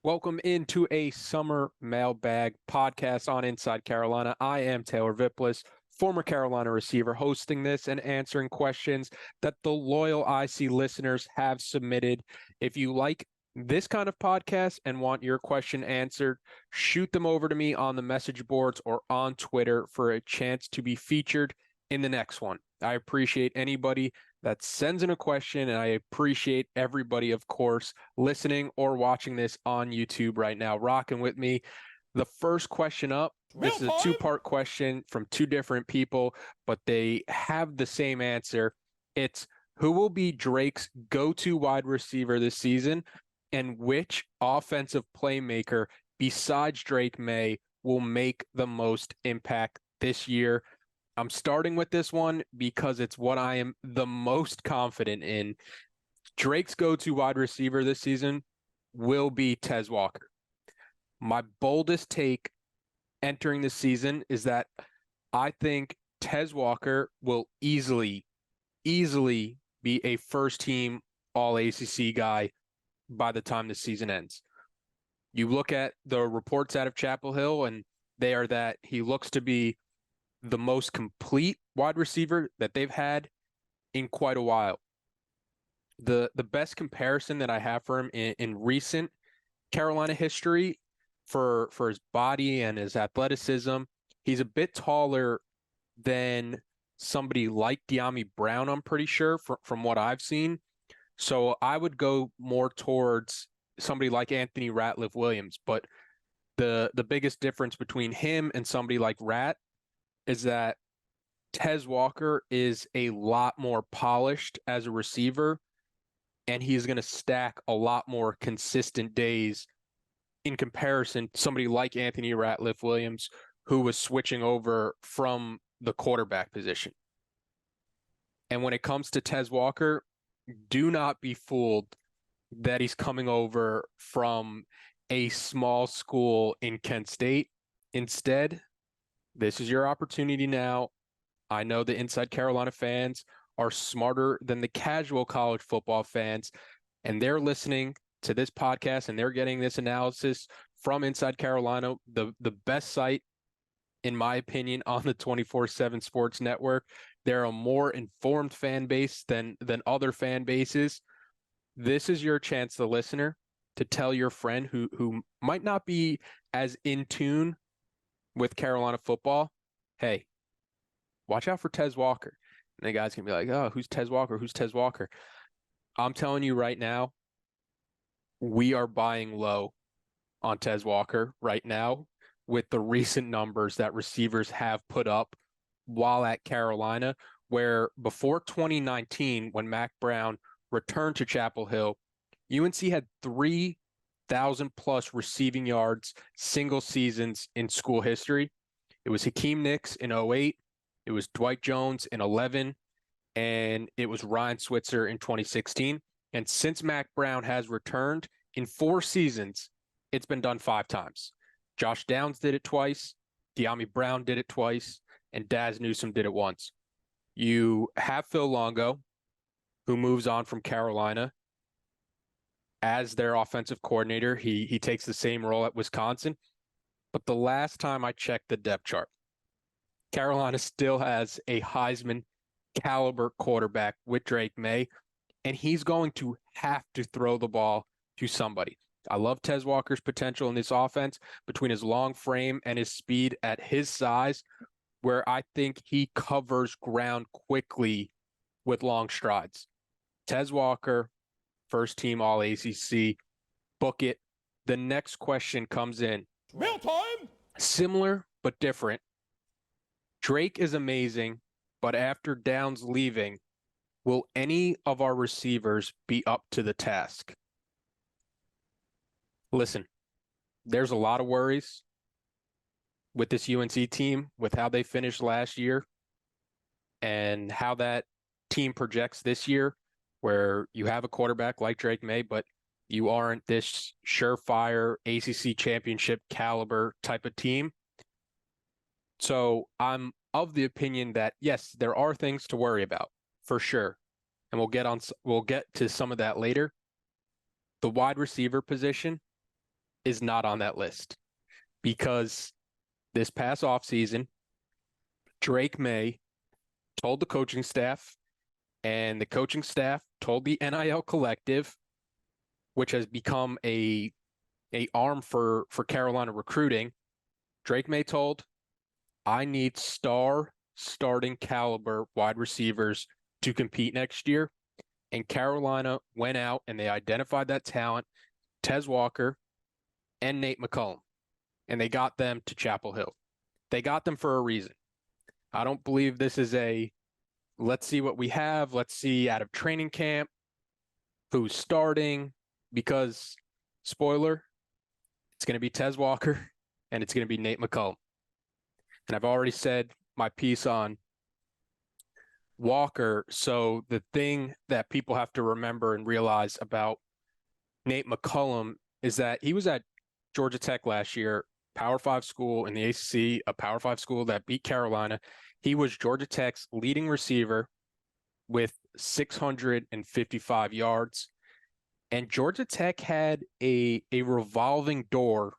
Welcome into a summer mailbag podcast on Inside Carolina. I am Taylor Vippolis, former Carolina receiver, hosting this and answering questions that the loyal IC listeners have submitted. If you like this kind of podcast and want your question answered, shoot them over to me on the message boards or on Twitter for a chance to be featured in the next one. I appreciate anybody that sends in a question, and I appreciate everybody, of course, listening or watching this on YouTube right now, rocking with me. The first question up, this is a two-part question from two different people, but they have the same answer. It's who will be Drake's go-to wide receiver this season, and which offensive playmaker besides Drake May will make the most impact this year? I'm starting with this one because it's what I am the most confident in. Drake's go-to wide receiver this season will be Tez Walker. My boldest take entering the season is that I think Tez Walker will easily be a first-team All-ACC guy by the time the season ends. You look at the reports out of Chapel Hill, and they are that he looks to be the most complete wide receiver that they've had in quite a while. The best comparison that I have for him in recent Carolina history for his body and his athleticism, he's a bit taller than somebody like Mack Brown, I'm pretty sure, from what I've seen. So I would go more towards somebody like Anthony Ratliff Williams. But the biggest difference between him and somebody like Rat is that Tez Walker is a lot more polished as a receiver, and he's going to stack a lot more consistent days in comparison to somebody like Anthony Ratliff Williams, who was switching over from the quarterback position. And when it comes to Tez Walker, do not be fooled that he's coming over from a small school in Kent State. Instead, this is your opportunity now. I know the Inside Carolina fans are smarter than the casual college football fans, and they're listening to this podcast and they're getting this analysis from Inside Carolina, the best site, in my opinion, on the 24/7 Sports Network. They're a more informed fan base than other fan bases. This is your chance, the listener, to tell your friend who might not be as in tune with Carolina football, hey, watch out for Tez Walker. And the guys can be like, oh, who's Tez Walker? Who's Tez Walker? I'm telling you right now, we are buying low on Tez Walker right now with the recent numbers that receivers have put up while at Carolina, where before 2019, when Mack Brown returned to Chapel Hill, UNC had 3,000 plus receiving yards single seasons in school history. It was Hakeem Nicks in 08, it was Dwight Jones in 11, and it was Ryan Switzer in 2016. And since Mack Brown has returned in 4 seasons, it's been done 5 times. Josh Downs did it twice, Mack Brown did it twice, and Daz Newsome did it once. You have Phil Longo, who moves on from Carolina as their offensive coordinator. He takes the same role at Wisconsin. But the last time I checked the depth chart, Carolina still has a Heisman caliber quarterback with Drake May, and he's going to have to throw the ball to somebody. I love Tez Walker's potential in this offense between his long frame and his speed at his size, where I think he covers ground quickly with long strides. Tez Walker, first team All ACC, book it. The next question comes in. Mail time! Similar but different. Drake is amazing, but after Downs leaving, will any of our receivers be up to the task? Listen, there's a lot of worries with this UNC team, with how they finished last year and how that team projects this year, where you have a quarterback like Drake May, but you aren't this surefire ACC championship caliber type of team. So I'm of the opinion that, yes, there are things to worry about for sure. And we'll get to some of that later. The wide receiver position, is not on that list because this past offseason, Drake May told the coaching staff, and the coaching staff told the NIL collective, which has become a arm for Carolina recruiting. Drake May told, I need starting caliber wide receivers to compete next year. And Carolina went out and they identified that talent, Tez Walker and Nate McCullum, and they got them to Chapel Hill. They got them for a reason. I don't believe this is a let's see what we have. Let's see out of training camp who's starting, because spoiler, it's going to be Tez Walker and it's going to be Nate McCullum. And I've already said my piece on Walker. So the thing that people have to remember and realize about Nate McCullum is that he was at Georgia Tech last year, Power 5 school in the ACC, a Power 5 school that beat Carolina. He was Georgia Tech's leading receiver with 655 yards. And Georgia Tech had a revolving door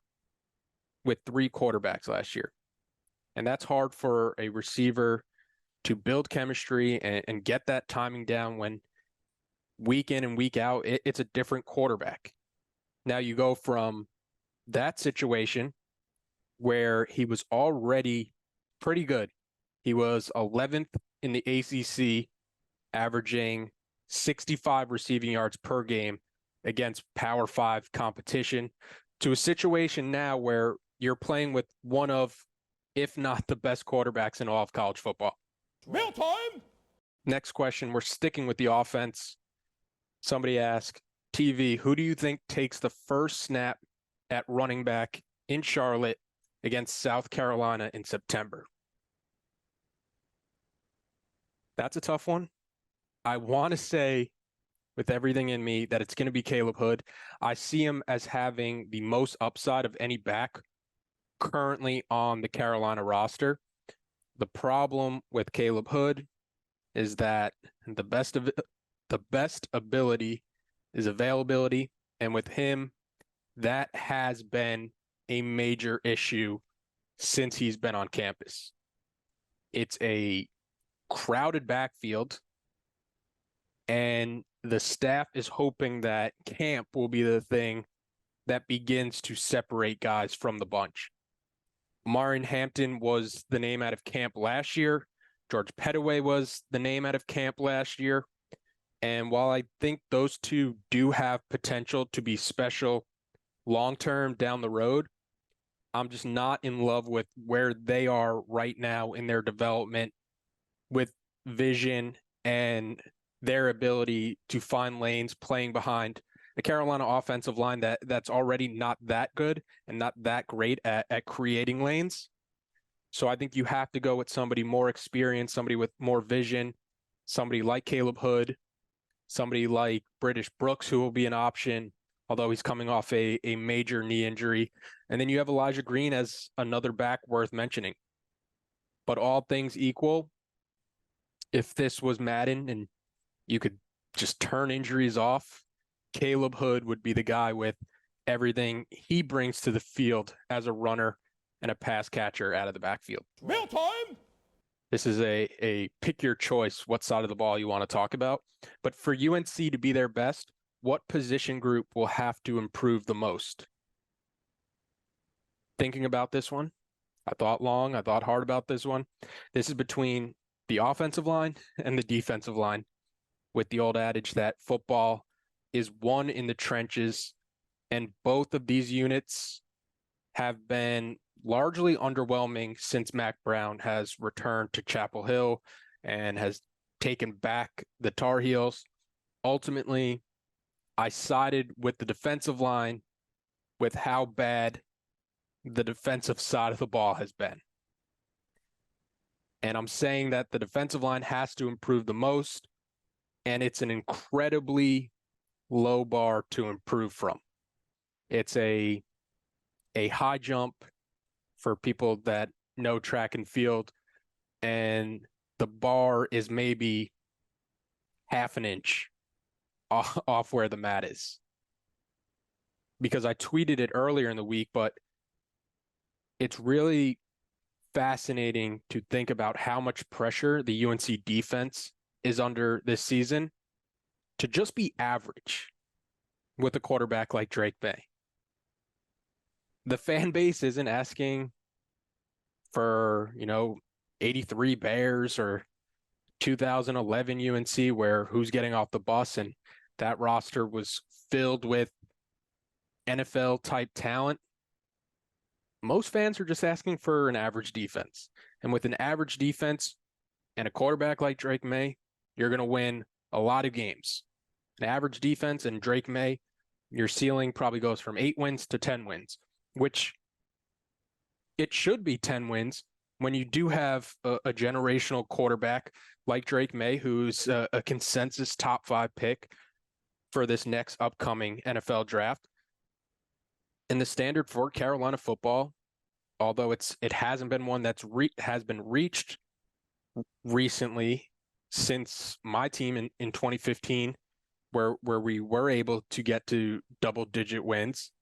with 3 quarterbacks last year. And that's hard for a receiver to build chemistry and get that timing down when week in and week out, it's a different quarterback. Now you go from that situation where he was already pretty good. He was 11th in the ACC, averaging 65 receiving yards per game against Power 5 competition, to a situation now where you're playing with one of, if not the best quarterbacks in all of college football. Mail time! Next question, we're sticking with the offense. Somebody asked, TV, who do you think takes the first snap at running back in Charlotte against South Carolina in September? That's a tough one. I want to say with everything in me that it's going to be Caleb Hood. I see him as having the most upside of any back currently on the Carolina roster. The problem with Caleb Hood is that the best ability is availability, and with him, that has been a major issue since he's been on campus. It's a crowded backfield, and the staff is hoping that camp will be the thing that begins to separate guys from the bunch. Marion Hampton was the name out of camp last year. George Pettaway was the name out of camp last year. And while I think those two do have potential to be special long-term down the road, I'm just not in love with where they are right now in their development with vision and their ability to find lanes playing behind the Carolina offensive line that's already not that good and not that great at creating lanes. So I think you have to go with somebody more experienced, somebody with more vision, somebody like Caleb Hood, somebody like British Brooks, who will be an option, although he's coming off a major knee injury. And then you have Elijah Green as another back worth mentioning. But all things equal, if this was Madden and you could just turn injuries off, Caleb Hood would be the guy with everything he brings to the field as a runner and a pass catcher out of the backfield. Mail time! This is a pick your choice what side of the ball you want to talk about. But for UNC to be their best, what position group will have to improve the most? Thinking about this one, I thought long, I thought hard about this one. This is between the offensive line and the defensive line, with the old adage that football is won in the trenches, and both of these units have been largely underwhelming since Mack Brown has returned to Chapel Hill and has taken back the Tar Heels. Ultimately, I sided with the defensive line with how bad the defensive side of the ball has been. And I'm saying that the defensive line has to improve the most, and it's an incredibly low bar to improve from. It's a high jump for people that know track and field, and the bar is maybe half an inch off where the mat is. because I tweeted it earlier in the week, but it's really fascinating to think about how much pressure the UNC defense is under this season to just be average with a quarterback like Drake May. The fan base isn't asking for, 83 Bears or 2011 UNC where who's getting off the bus, and that roster was filled with NFL type talent. Most fans are just asking for an average defense. And with an average defense and a quarterback like Drake May, you're going to win a lot of games. An average defense and Drake May, your ceiling probably goes from 8 wins to 10 wins, which it should be 10 wins when you do have a generational quarterback like Drake May, who's a consensus top 5 pick for this next upcoming NFL draft. And the standard for Carolina football, although it hasn't been one that's has been reached recently since my team in 2015, where we were able to get to double-digit wins,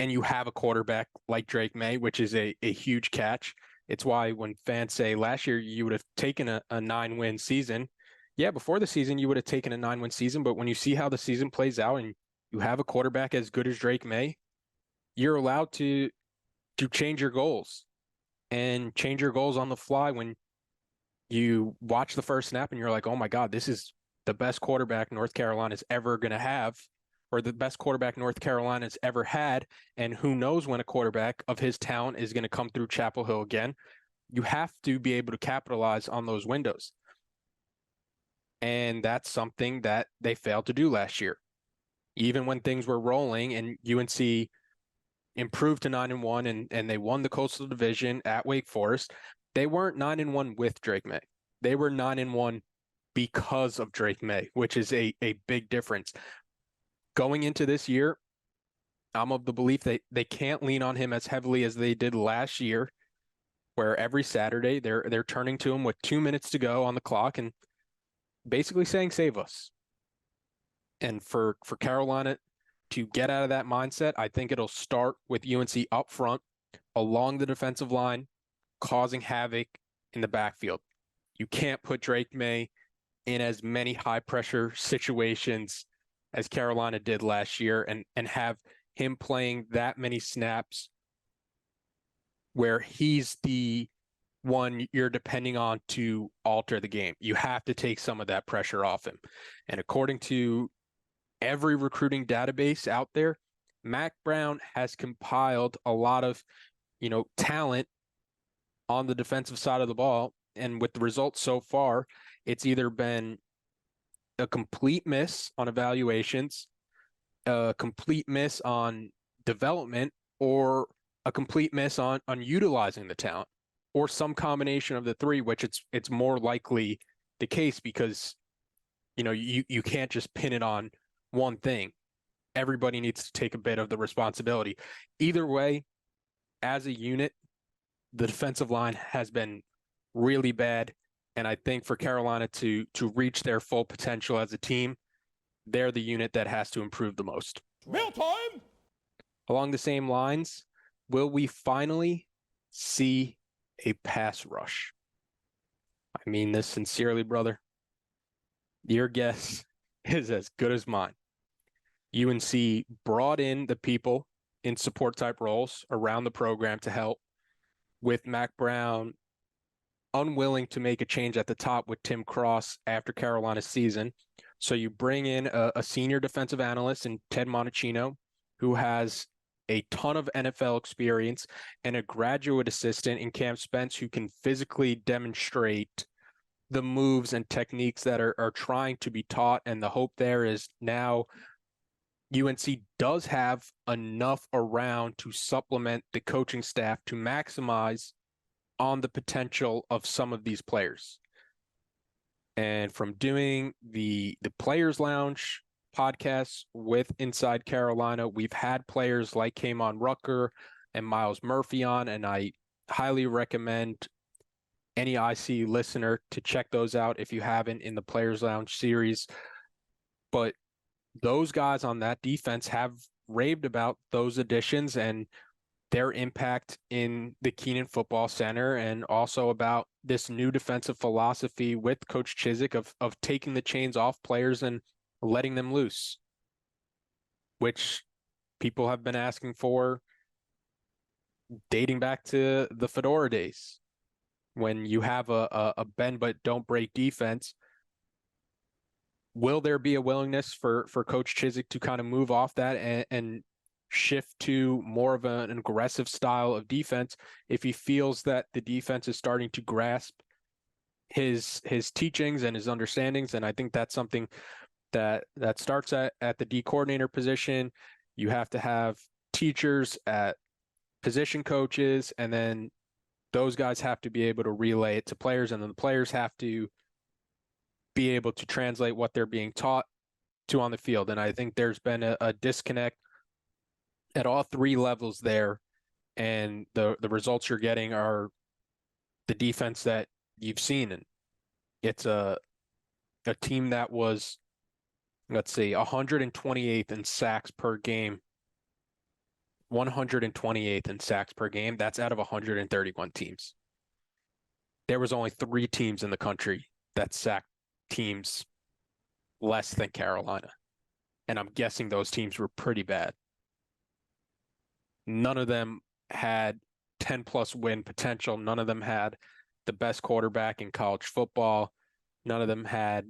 and you have a quarterback like Drake May, which is a huge catch. It's why when fans say last year you would have taken a 9-win season, yeah, before the season you would have taken a 9-win season, but when you see how the season plays out and you have a quarterback as good as Drake May, you're allowed to change your goals and change your goals on the fly when you watch the first snap and you're like, oh my God, this is the best quarterback North Carolina's ever going to have, or the best quarterback North Carolina's ever had. And who knows when a quarterback of his talent is going to come through Chapel Hill again. You have to be able to capitalize on those windows. And that's something that they failed to do last year. Even when things were rolling and UNC improved to 9-1 and they won the Coastal Division at Wake Forest, they weren't 9-1 with Drake May. They were 9-1 because of Drake May, which is a big difference. Going into this year, I'm of the belief that they can't lean on him as heavily as they did last year, where every Saturday they're turning to him with 2 minutes to go on the clock and basically saying, save us. And for Carolina to get out of that mindset, I think it'll start with UNC up front, along the defensive line, causing havoc in the backfield. You can't put Drake May in as many high-pressure situations as Carolina did last year and have him playing that many snaps where he's the one you're depending on to alter the game. You have to take some of that pressure off him. And according to every recruiting database out there, Mack Brown has compiled a lot of, talent on the defensive side of the ball. And with the results so far, it's either been a complete miss on evaluations, a complete miss on development, or a complete miss on utilizing the talent, or some combination of the three, which it's more likely the case because, you can't just pin it on one thing. Everybody needs to take a bit of the responsibility. Either way, as a unit, the defensive line has been really bad. And I think for Carolina to reach their full potential as a team, they're the unit that has to improve the most. Mail time! Along the same lines, will we finally see a pass rush? I mean this sincerely, brother. Your guess is as good as mine. UNC brought in the people in support type roles around the program to help, with Mack Brown unwilling to make a change at the top with Tim Cross after Carolina's season. So you bring in a senior defensive analyst in Ted Monticino, who has a ton of NFL experience, and a graduate assistant in Cam Spence who can physically demonstrate the moves and techniques that are trying to be taught. And the hope there is now UNC does have enough around to supplement the coaching staff to maximize on the potential of some of these players. And from doing the Players Lounge podcasts with Inside Carolina, we've had players like Kamon Rucker and Miles Murphy on, and I highly recommend any IC listener to check those out if you haven't in the Players Lounge series. But those guys on that defense have raved about those additions and their impact in the Keenan Football Center, and also about this new defensive philosophy with Coach Chizik of taking the chains off players and letting them loose, which people have been asking for dating back to the Fedora days. When you have a bend but don't break defense, will there be a willingness for Coach Chizik to kind of move off that and shift to more of an aggressive style of defense if he feels that the defense is starting to grasp his teachings and his understandings? And I think that's something that starts at the D coordinator position. You have to have teachers at position coaches, and then those guys have to be able to relay it to players, and then the players have to be able to translate what they're being taught to on the field. And I think there's been a disconnect at all three levels there, and the results you're getting are the defense that you've seen. And it's a team that was, let's see, 128th in sacks per game. 128th in sacks per game. That's out of 131 teams. There was only 3 teams in the country that sacked teams less than Carolina. And I'm guessing those teams were pretty bad. None of them had 10-plus win potential. None of them had the best quarterback in college football. None of them had,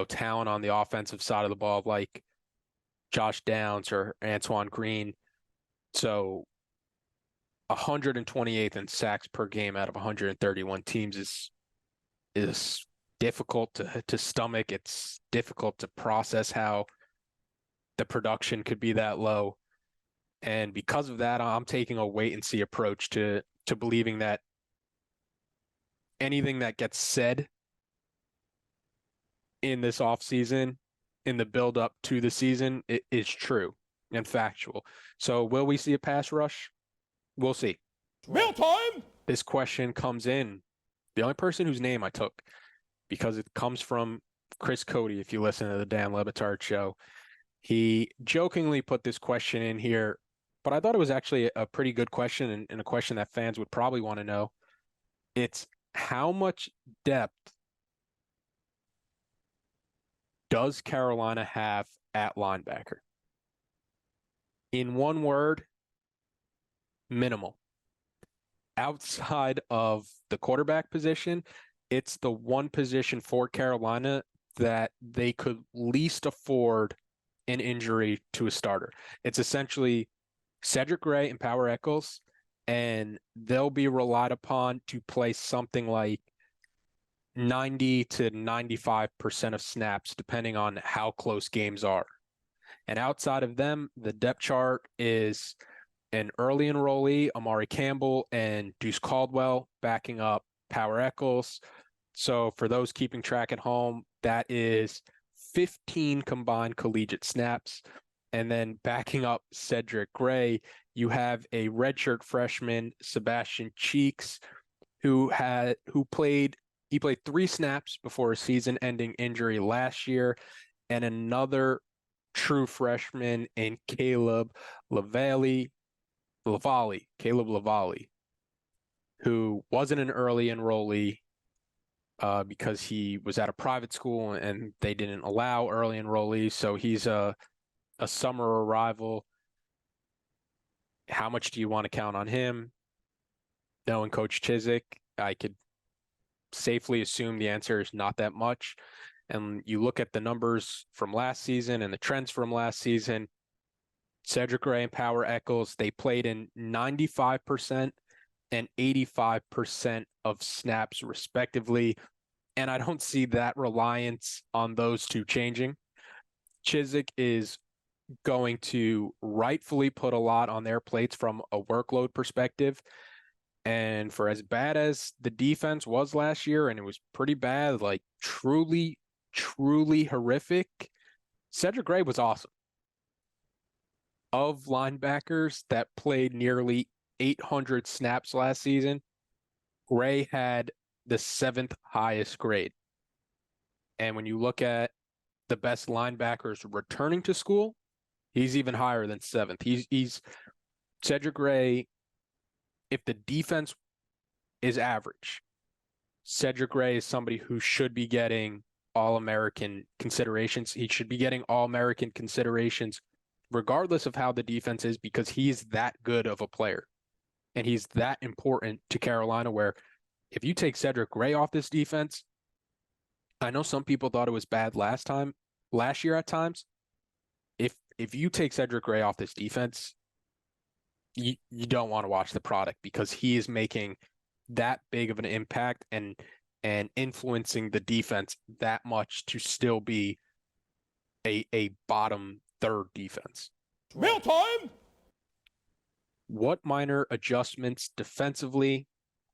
talent on the offensive side of the ball like Josh Downs or Antoine Green. So 128th in sacks per game out of 131 teams is difficult to stomach. It's difficult to process how the production could be that low. And because of that, I'm taking a wait and see approach to believing that anything that gets said in this offseason, in the build up to the season, it is true and factual. So will we see a pass rush? We'll see. Mail time! This question comes in. The only person whose name I took, because it comes from Chris Cody, if you listen to the Dan Le Batard show, he jokingly put this question in here, but I thought it was actually a pretty good question and a question that fans would probably want to know. It's how much depth does Carolina have at linebacker? In one word, minimal. Outside of the quarterback position, it's the one position for Carolina that they could least afford an injury to a starter. It's essentially Cedric Gray and Power Echols, and they'll be relied upon to play something like 90 to 95% of snaps, depending on how close games are. And outside of them, the depth chart is an early enrollee, Amari Campbell, and Deuce Caldwell backing up Power Echols. So for those keeping track at home, that is 15 combined collegiate snaps. And then backing up Cedric Gray, you have a redshirt freshman, Sebastian Cheeks, who played 3 snaps before a season-ending injury last year, and another true freshman in Caleb Lavallee, who wasn't an early enrollee because he was at a private school and they didn't allow early enrollees. So he's a summer arrival. How much do you want to count on him? Knowing Coach Chizik, I could safely assume the answer is not that much. And you look at the numbers from last season and the trends from last season, Cedric Gray and Power Echols, they played in 95% and 85% of snaps respectively. And I don't see that reliance on those two changing. Chizik is going to rightfully put a lot on their plates from a workload perspective. And for as bad as the defense was last year, and it was pretty bad, like truly horrific, Cedric Gray was awesome. Of linebackers that played nearly 800 snaps last season, Gray had the 7th highest grade. And when you look at the best linebackers returning to school, he's even higher than 7th. He's Cedric Gray. If the defense is average, Cedric Gray is somebody who should be getting All-American considerations. He should be getting All-American considerations regardless of how the defense is, because he's that good of a player. And he's that important to Carolina, where if you take Cedric Gray off this defense, I know some people thought it was bad last year at times. If you take Cedric Gray off this defense, you don't want to watch the product, because he is making that big of an impact and influencing the defense that much to still be a bottom third defense. Mail time! What minor adjustments defensively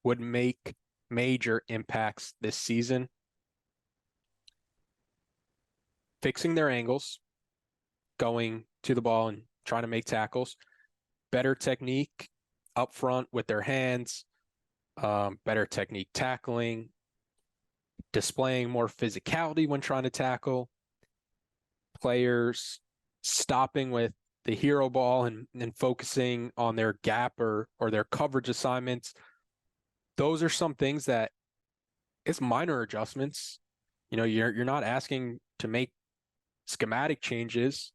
would make major impacts this season? Fixing their angles, going to the ball and trying to make tackles, better technique up front with their hands, better technique tackling, displaying more physicality when trying to tackle, players stopping with the hero ball and focusing on their gap or their coverage assignments. Those are some things that it's minor adjustments. You know, you're not asking to make schematic changes,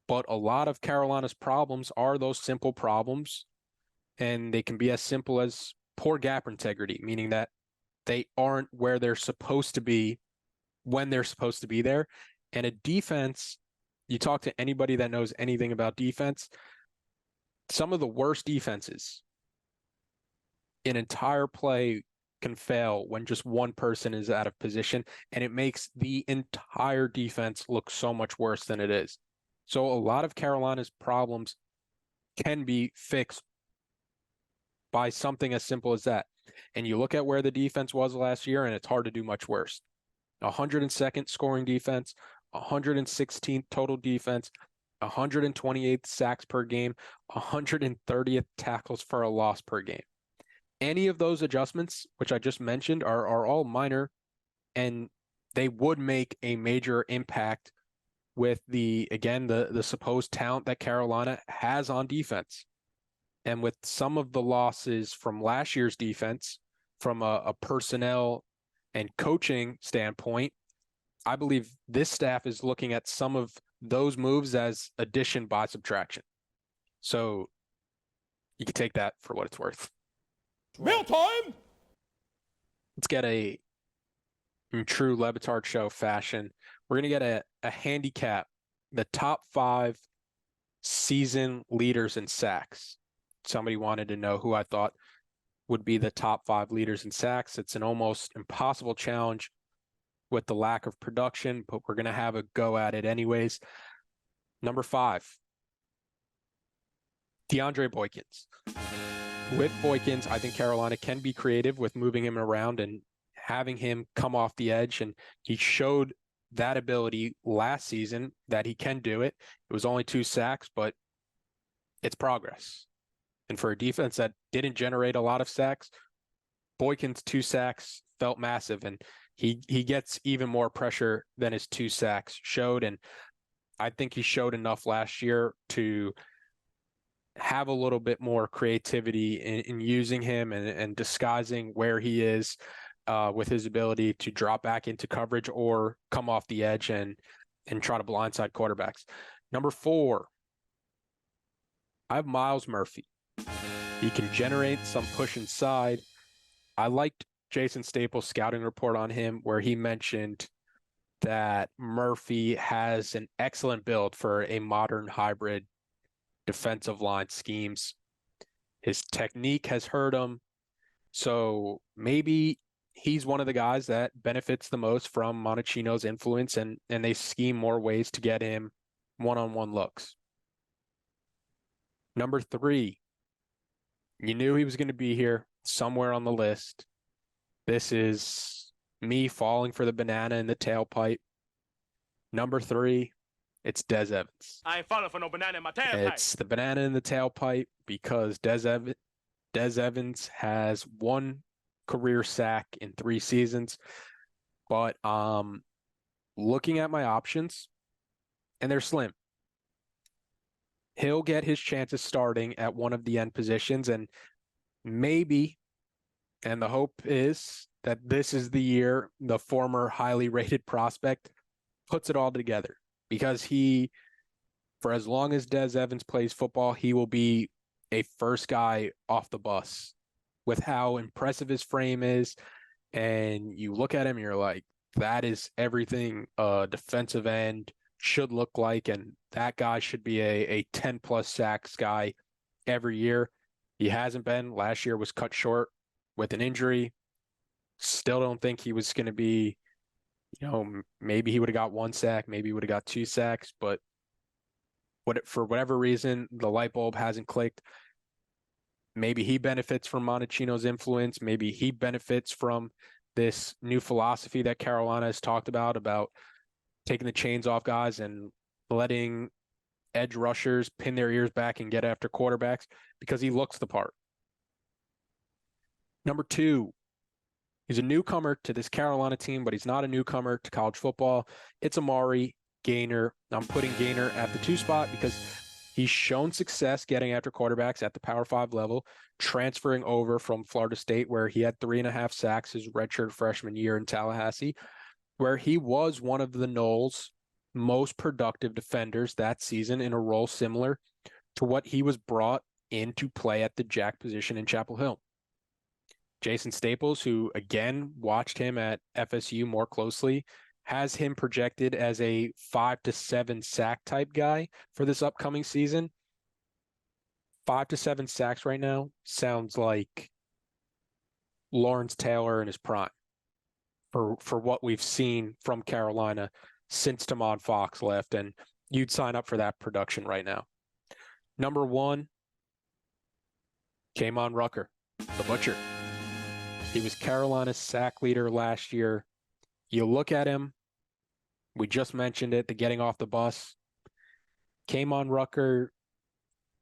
but a lot of Carolina's problems are those simple problems, and they can be as simple as poor gap integrity, meaning that they aren't where they're supposed to be when they're supposed to be there. And a defense, you talk to anybody that knows anything about defense, some of the worst defenses, an entire play can fail when just one person is out of position, and it makes the entire defense look so much worse than it is. So a lot of Carolina's problems can be fixed by something as simple as that. And you look at where the defense was last year, and it's hard to do much worse. 102nd scoring defense, 116th total defense, 128th sacks per game, 130th tackles for a loss per game. Any of those adjustments, which I just mentioned, are all minor, and they would make a major impact with the supposed talent that Carolina has on defense. And with some of the losses from last year's defense, from a personnel and coaching standpoint, I believe this staff is looking at some of those moves as addition by subtraction. So you can take that for what it's worth. Mail time! Let's get in true Le Batard Show fashion. We're going to get a handicap, the top 5 season leaders in sacks. Somebody wanted to know who I thought would be the top 5 leaders in sacks. It's an almost impossible challenge with the lack of production, but we're going to have a go at it anyways. Number 5, DeAndre Boykins. With Boykins, I think Carolina can be creative with moving him around and having him come off the edge, and he showed that ability last season that he can do it. It was only 2 sacks, but it's progress. And for a defense that didn't generate a lot of sacks, Boykins' 2 sacks felt massive, and he gets even more pressure than his 2 sacks showed. And I think he showed enough last year to have a little bit more creativity in using him and disguising where he is with his ability to drop back into coverage or come off the edge and try to blindside quarterbacks. Number 4, I have Myles Murphy. He can generate some push inside. I liked Jason Staples' scouting report on him, where he mentioned that Murphy has an excellent build for a modern hybrid defensive line schemes. His technique has hurt him. So maybe he's one of the guys that benefits the most from Monachino's influence, and they scheme more ways to get him one-on-one looks. Number 3, you knew he was going to be here somewhere on the list. This is me falling for the banana in the tailpipe. Number 3, it's Des Evans. I ain't falling for no banana in my tailpipe. It's the banana in the tailpipe because Des Evans has 1 career sack in 3 seasons. But looking at my options, and they're slim. He'll get his chances starting at one of the end positions, and maybe, and the hope is that this is the year the former highly rated prospect puts it all together, because for as long as Des Evans plays football, he will be a first guy off the bus with how impressive his frame is. And you look at him, you're like, that is everything a defensive end should look like. And that guy should be a 10 plus sacks guy every year. He hasn't been. Last year was cut short with an injury. Still don't think he was going to be, maybe he would have got 1 sack, maybe he would have got 2 sacks, but for whatever reason, the light bulb hasn't clicked. Maybe he benefits from Monachino's influence. Maybe he benefits from this new philosophy that Carolina has talked about taking the chains off guys and letting edge rushers pin their ears back and get after quarterbacks, because he looks the part. Number 2, he's a newcomer to this Carolina team, but he's not a newcomer to college football. It's Amari Gainer. I'm putting Gainer at the 2 spot because he's shown success getting after quarterbacks at the Power 5 level, transferring over from Florida State, where he had 3.5 sacks his redshirt freshman year in Tallahassee, where he was one of the Noles' most productive defenders that season in a role similar to what he was brought in to play at the jack position in Chapel Hill. Jason Staples, who again watched him at FSU more closely, has him projected as a 5 to 7 sack type guy for this upcoming season. 5 to 7 sacks right now sounds like Lawrence Taylor in his prime for what we've seen from Carolina since Tamon Fox left, and you'd sign up for that production right now. Number 1, Kamon Rucker, the Butcher. He was Carolina's sack leader last year. You look at him, we just mentioned it, the getting off the bus. Kamon Rucker,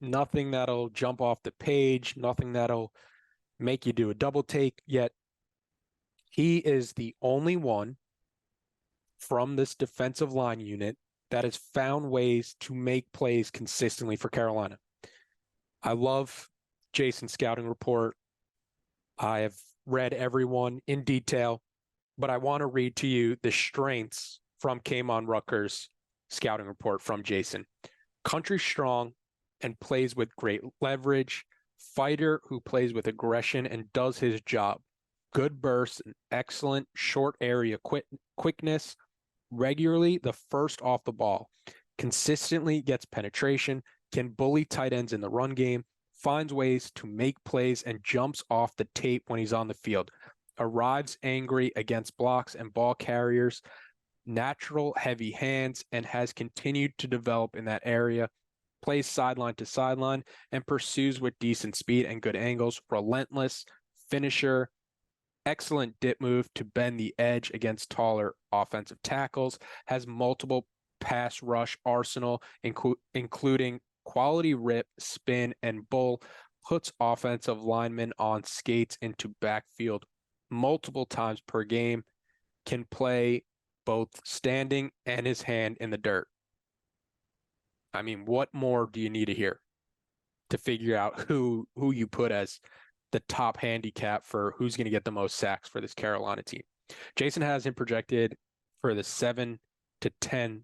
nothing that'll jump off the page, nothing that'll make you do a double take, yet he is the only one from this defensive line unit that has found ways to make plays consistently for Carolina. I love Jason's scouting report. I have read everyone in detail, but I want to read to you the strengths from Kamon Rucker's scouting report from Jason. Country strong and plays with great leverage. Fighter who plays with aggression and does his job. Good bursts and excellent short area quickness. Regularly the first off the ball. Consistently gets penetration. Can bully tight ends in the run game. Finds ways to make plays and jumps off the tape when he's on the field. Arrives angry against blocks and ball carriers. Natural heavy hands and has continued to develop in that area. Plays sideline to sideline and pursues with decent speed and good angles. Relentless finisher. Excellent dip move to bend the edge against taller offensive tackles. Has multiple pass rush arsenal, including quality rip, spin, and bull. Puts offensive linemen on skates into backfield multiple times per game. Can play both standing and his hand in the dirt. I mean, what more do you need to hear to figure out who you put as the top handicap for who's going to get the most sacks for this Carolina team? Jason has him projected for the 7 to 10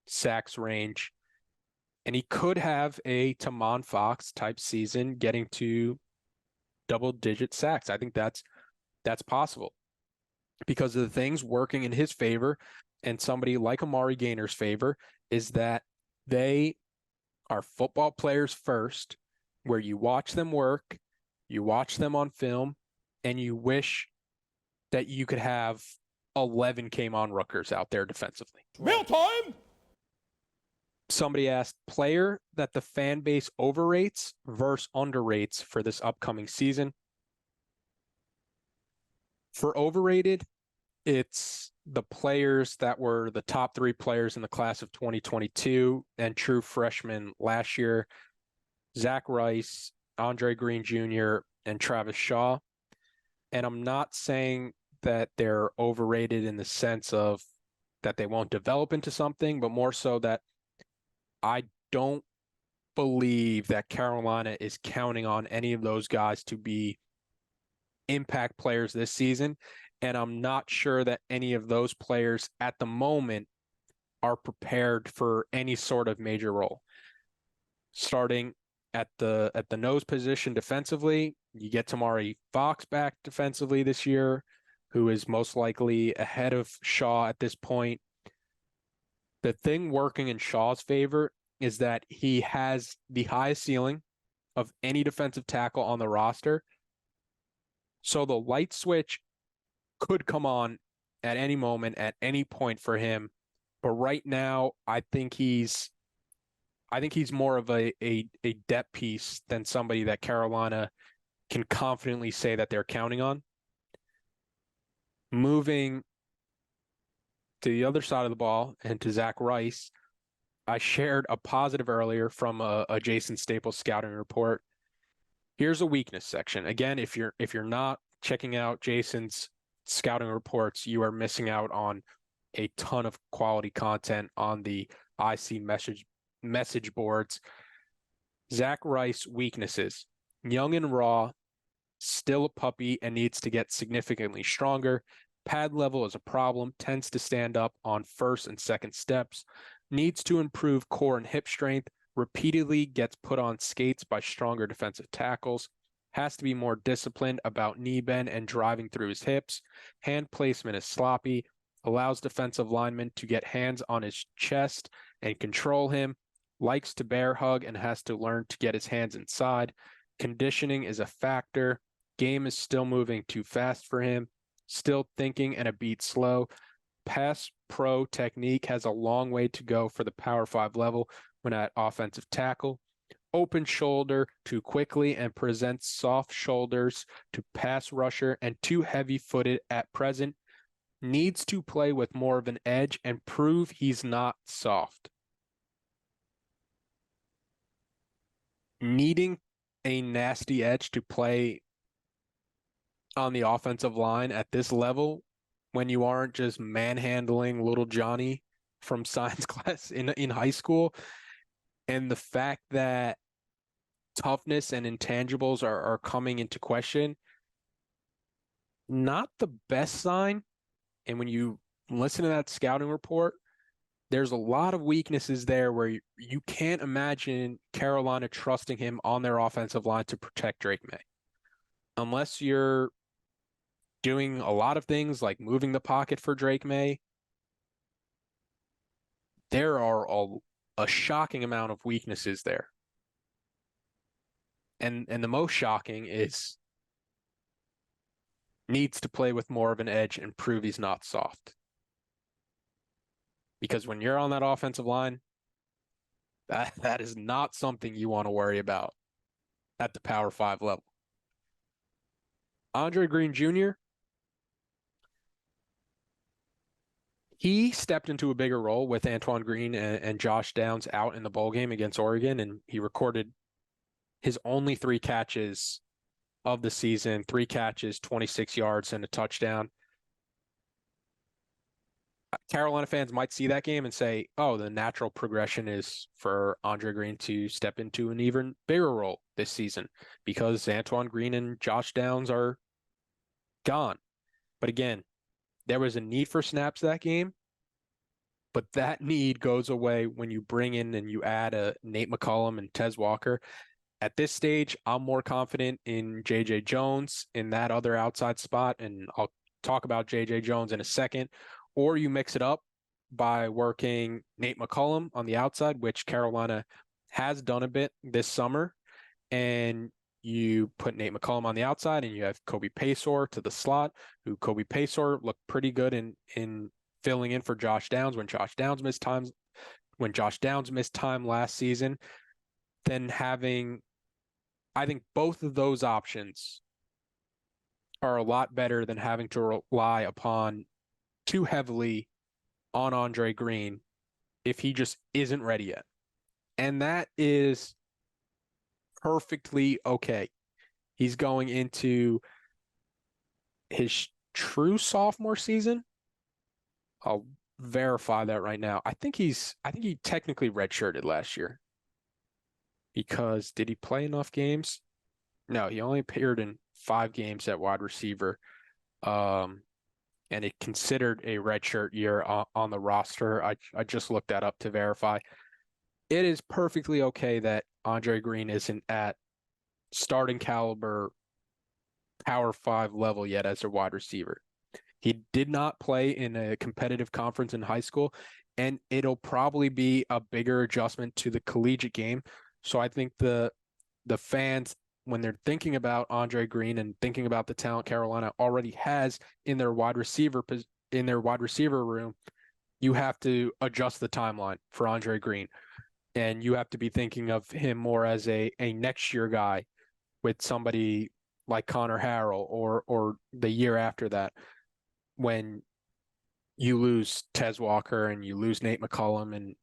sacks range, and he could have a Tamon Fox type season getting to double-digit sacks. I think that's possible because of the things working in his favor, and somebody like Amari Gainer's favor is that they are football players first, where you watch them work, you watch them on film, and you wish that you could have 11 Kamon Ruckers out there defensively. Mail time! Somebody asked, player that the fan base overrates versus underrates for this upcoming season. For overrated, it's the players that were the top 3 players in the class of 2022 and true freshmen last year: Zach Rice, Andre Green Jr., and Travis Shaw. And I'm not saying that they're overrated in the sense of that they won't develop into something, but more so that I don't believe that Carolina is counting on any of those guys to be impact players this season. And I'm not sure that any of those players at the moment are prepared for any sort of major role. Starting at the nose position defensively, you get Tamari Fox back defensively this year, who is most likely ahead of Shaw at this point. The thing working in Shaw's favor is that he has the highest ceiling of any defensive tackle on the roster. So the light switch could come on at any moment, at any point for him. But right now, I think he's more of a depth piece than somebody that Carolina can confidently say that they're counting on. Moving to the other side of the ball and to Zach Rice, I shared a positive earlier from a Jason Staples scouting report. Here's a weakness section. Again, if you're not checking out Jason's scouting reports, you are missing out on a ton of quality content on the IC message boards. Zach Rice weaknesses: young and raw, still a puppy and needs to get significantly stronger. Pad level is a problem, tends to stand up on first and second steps, needs to improve core and hip strength, repeatedly gets put on skates by stronger defensive tackles, has to be more disciplined about knee bend and driving through his hips, hand placement is sloppy, allows defensive linemen to get hands on his chest and control him, likes to bear hug and has to learn to get his hands inside. Conditioning is a factor. Game is still moving too fast for him. Still thinking and a beat slow. Pass pro technique has a long way to go for the Power 5 level when at offensive tackle. Open shoulder too quickly and presents soft shoulders to pass rusher and too heavy-footed at present. Needs to play with more of an edge and prove he's not soft. Needing a nasty edge to play on the offensive line at this level when you aren't just manhandling little Johnny from science class in high school, and the fact that toughness and intangibles are coming into question, not the best sign. And when you listen to that scouting report, there's a lot of weaknesses there where you can't imagine Carolina trusting him on their offensive line to protect Drake May. Unless you're doing a lot of things like moving the pocket for Drake May, there are a shocking amount of weaknesses there. And the most shocking is needs to play with more of an edge and prove he's not soft. Because when you're on that offensive line, that is not something you want to worry about at the Power 5 level. Andre Green Jr., he stepped into a bigger role with Antoine Green and Josh Downs out in the bowl game against Oregon, and he recorded his only 3 catches of the season, 3 catches, 26 yards, and a touchdown. Carolina fans might see that game and say, oh, the natural progression is for Andre Green to step into an even bigger role this season because Antoine Green and Josh Downs are gone. But again, there was a need for snaps that game, but that need goes away when you bring in and you add a Nate McCollum and Tez Walker. At this stage, I'm more confident in J.J. Jones in that other outside spot, and I'll talk about J.J. Jones in a second. Or you mix it up by working Nate McCollum on the outside, which Carolina has done a bit this summer, and you put Nate McCollum on the outside, and you have Kobe Paysor to the slot, who Kobe Paysor looked pretty good in filling in for Josh Downs when Josh Downs missed time last season. Then having, I think both of those options are a lot better than having to rely upon too heavily on Andre Green if he just isn't ready yet. And that is perfectly okay. He's going into his true sophomore season. I'll verify that right now. I think he technically redshirted last year because did he play enough games? No, he only appeared in 5 games at wide receiver. And it considered a redshirt year on the roster. I just looked that up to verify. It is perfectly okay that Andre Green isn't at starting caliber Power 5 level yet as a wide receiver. He did not play in a competitive conference in high school, and it'll probably be a bigger adjustment to the collegiate game. So I think the fans, when they're thinking about Andre Green and thinking about the talent Carolina already has in their wide receiver room, you have to adjust the timeline for Andre Green. And you have to be thinking of him more as a next year guy with somebody like Connor Harrell or the year after that, when you lose Tez Walker and you lose Nate McCullum, and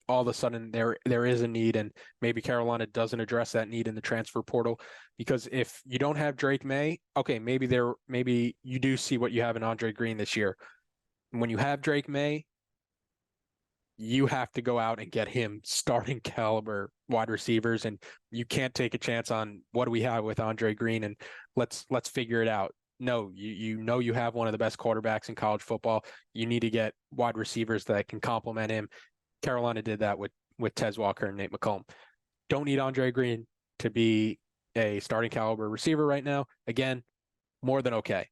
all of a sudden there is a need, and maybe Carolina doesn't address that need in the transfer portal. Because if you don't have Drake May, okay, maybe you do see what you have in Andre Green this year. When you have Drake May, you have to go out and get him starting caliber wide receivers, and you can't take a chance on what do we have with Andre Green and let's figure it out. No, you know you have one of the best quarterbacks in college football. You need to get wide receivers that can complement him. Carolina did that with Tez Walker and Nate McCollum. Don't need Andre Green to be a starting caliber receiver right now. Again, more than okay.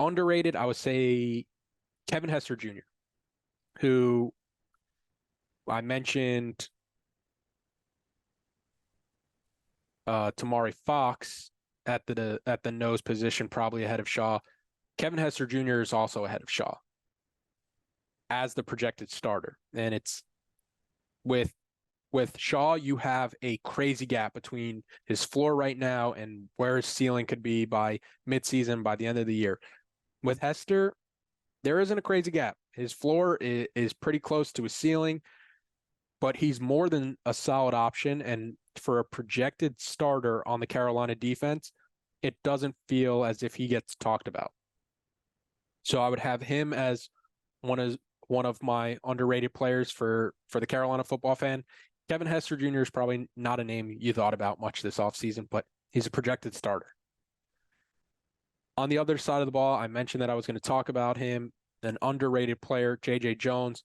Underrated, I would say Kevin Hester Jr., who I mentioned Tamari Fox at the nose position, probably ahead of Shaw. Kevin Hester Jr. is also ahead of Shaw as the projected starter. And it's with Shaw, you have a crazy gap between his floor right now and where his ceiling could be by midseason, by the end of the year. With Hester, there isn't a crazy gap. His floor is pretty close to his ceiling, but he's more than a solid option. And for a projected starter on the Carolina defense, it doesn't feel as if he gets talked about. So I would have him as one of my underrated players for the Carolina football fan. Kevin Hester Jr. is probably not a name you thought about much this offseason, but he's a projected starter. On the other side of the ball, I mentioned that I was going to talk about him, an underrated player, J.J. Jones.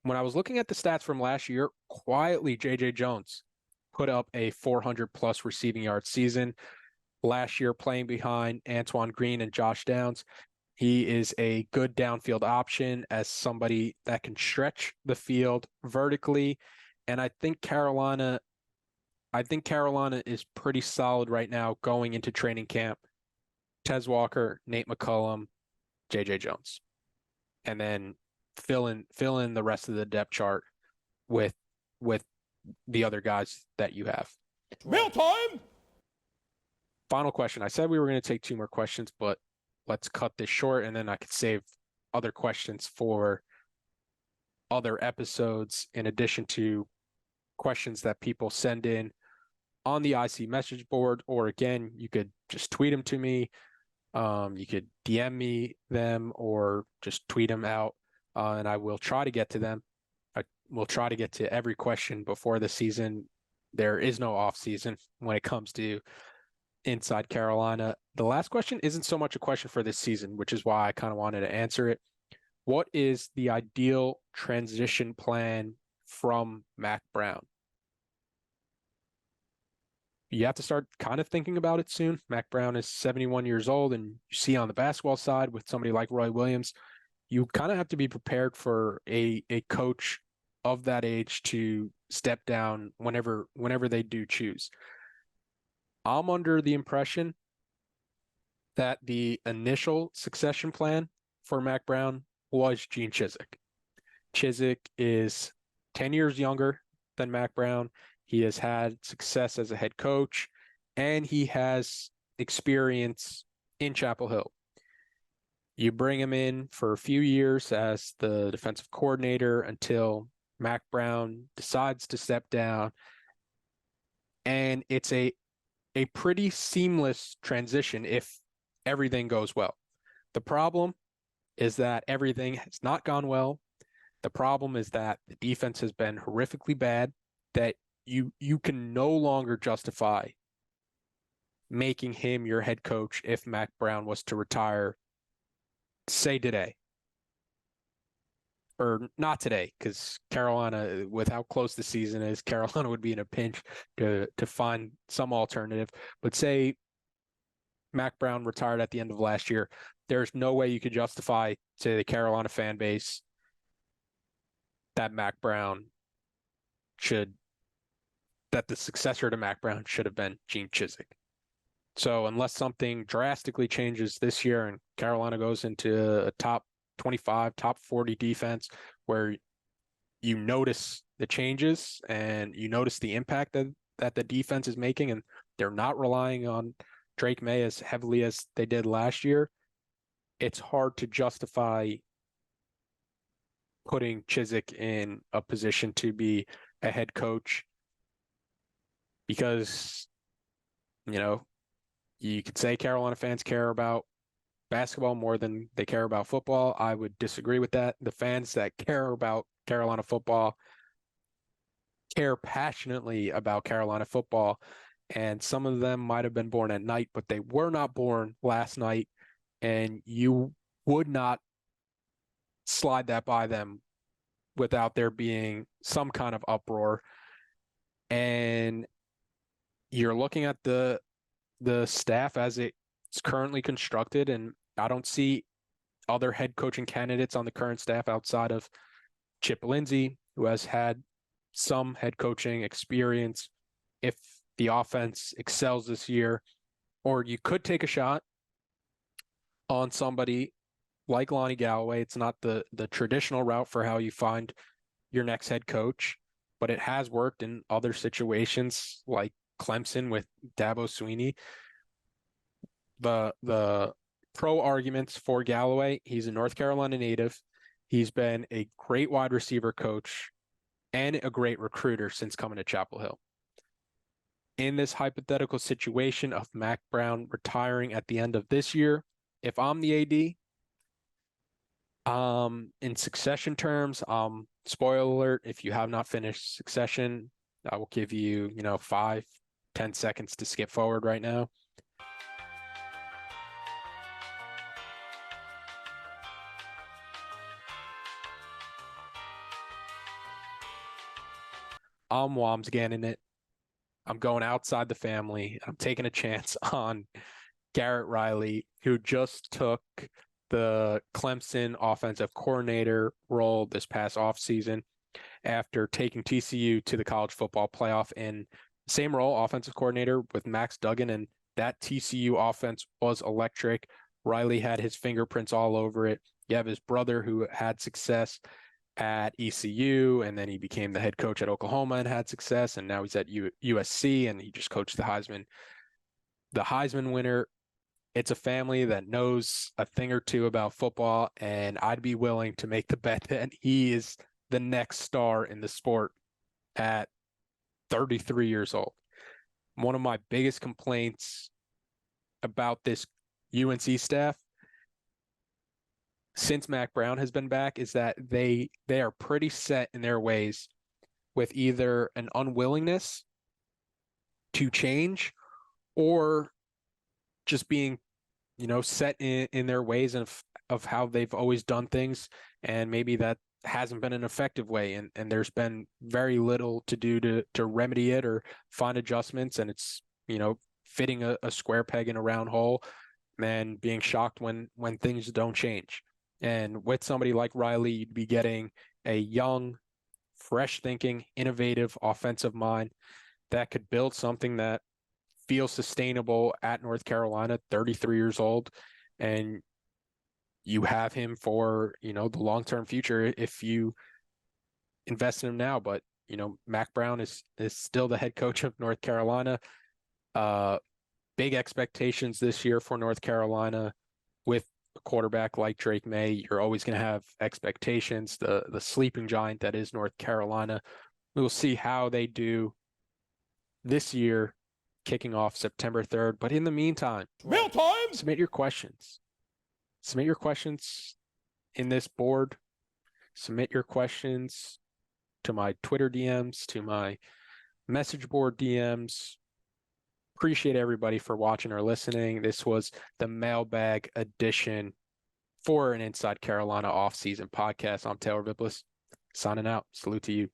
When I was looking at the stats from last year, quietly J.J. Jones put up a 400-plus receiving yard season last year, playing behind Antoine Green and Josh Downs. He is a good downfield option as somebody that can stretch the field vertically. And I think Carolina is pretty solid right now going into training camp. Tez Walker, Nate McCullum, J.J. Jones. And then fill in the rest of the depth chart with the other guys that you have. Mail time! Final question. I said we were going to take 2 more questions, but let's cut this short, and then I could save other questions for other episodes in addition to questions that people send in on the IC message board, or again, you could just tweet them to me. You could DM me them or just tweet them out, and I will try to get to them. I will try to get to every question before the season. There is no off season when it comes to Inside Carolina. The last question isn't so much a question for this season, which is why I kind of wanted to answer it. What is the ideal transition plan from Mack Brown? You have to start kind of thinking about it soon. Mack Brown is 71 years old, and you see on the basketball side with somebody like Roy Williams, you kind of have to be prepared for a coach of that age to step down whenever they do choose. I'm under the impression that the initial succession plan for Mack Brown was Gene Chizik. Chizik is 10 years younger than Mack Brown. He has had success as a head coach, and he has experience in Chapel Hill. You bring him in for a few years as the defensive coordinator until Mack Brown decides to step down, and it's a pretty seamless transition if everything goes well. The problem is that everything has not gone well. The problem is that the defense has been horrifically bad, that you can no longer justify making him your head coach if Mack Brown was to retire, say today. Or not today, because Carolina, with how close the season is, Carolina would be in a pinch to find some alternative. But say Mack Brown retired at the end of last year, there's no way you could justify to the Carolina fan base that the successor to Mack Brown should have been Gene Chizik. So unless something drastically changes this year and Carolina goes into a top 25, top 40 defense where you notice the changes and you notice the impact that the defense is making, and they're not relying on Drake May as heavily as they did last year, it's hard to justify putting Chizik in a position to be a head coach because, you could say Carolina fans care about basketball more than they care about football. I would disagree with that. The fans that care about Carolina football care passionately about Carolina football, and some of them might have been born at night, but they were not born last night, and you would not slide that by them without there being some kind of uproar. And you're looking at the staff as it's currently constructed, and I don't see other head coaching candidates on the current staff outside of Chip Lindsey, who has had some head coaching experience if the offense excels this year. Or you could take a shot on somebody like Lonnie Galloway. It's not the traditional route for how you find your next head coach, but it has worked in other situations like Clemson with Dabo Swinney. The pro arguments for Galloway: he's a North Carolina native. He's been a great wide receiver coach and a great recruiter since coming to Chapel Hill. In this hypothetical situation of Mack Brown retiring at the end of this year, if I'm the AD, in succession terms, spoiler alert, if you have not finished Succession, I will give you, 5-10 seconds to skip forward right now. I'm Wamsganning it. I'm going outside the family. I'm taking a chance on Garrett Riley, who just took the Clemson offensive coordinator role this past offseason after taking TCU to the college football playoff in the same role, offensive coordinator with Max Duggan, and that TCU offense was electric. Riley had his fingerprints all over it. You have his brother who had success at ECU, and then he became the head coach at Oklahoma and had success, and now he's at USC, and he just coached the Heisman winner. It's a family that knows a thing or two about football, and I'd be willing to make the bet that he is the next star in the sport at 33 years old. One of my biggest complaints about this UNC staff since Mack Brown has been back is that they are pretty set in their ways, with either an unwillingness to change or just being, set in their ways of how they've always done things, and maybe that hasn't been an effective way, and there's been very little to do to remedy it or find adjustments, and it's fitting a square peg in a round hole and being shocked when things don't change. And with somebody like Riley, you'd be getting a young, fresh thinking, innovative offensive mind that could build something that feels sustainable at North Carolina, 33 years old, and you have him for, the long-term future if you invest in him now. But, Mack Brown is still the head coach of North Carolina. Big expectations this year for North Carolina with a quarterback like Drake May. You're always going to have expectations. The sleeping giant that is North Carolina. We'll see how they do this year, kicking off September 3rd. But in the meantime, Mail time! submit your questions. Submit your questions in this board. Submit your questions to my Twitter DMs, to my message board DMs. Appreciate everybody for watching or listening. This was the Mailbag edition for an Inside Carolina offseason podcast. I'm Taylor Vippolis, signing out. Salute to you.